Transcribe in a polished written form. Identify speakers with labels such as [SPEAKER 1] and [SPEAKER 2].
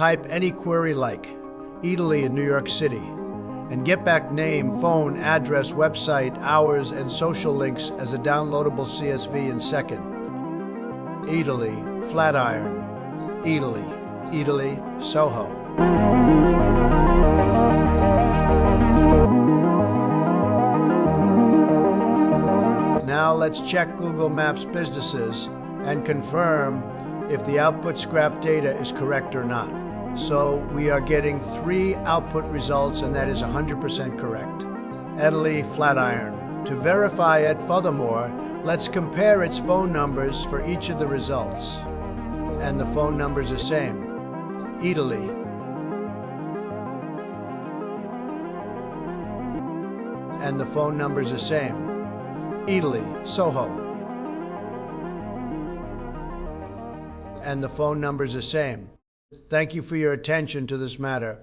[SPEAKER 1] Type any query like Italy in New York City and get back name, phone, address, website, hours, and social links as a downloadable CSV in second. Italy, Flatiron, Italy, Soho. Now let's check Google Maps businesses and confirm if the output scrap data is correct or not. So we are getting 3 output results, and that is 100% correct. Italy, Flatiron. To verify it furthermore, let's compare its phone numbers for each of the results. And the phone numbers are same. Italy. And the phone numbers are same. Italy, Soho. And the phone numbers are same. Thank you for your attention to this matter.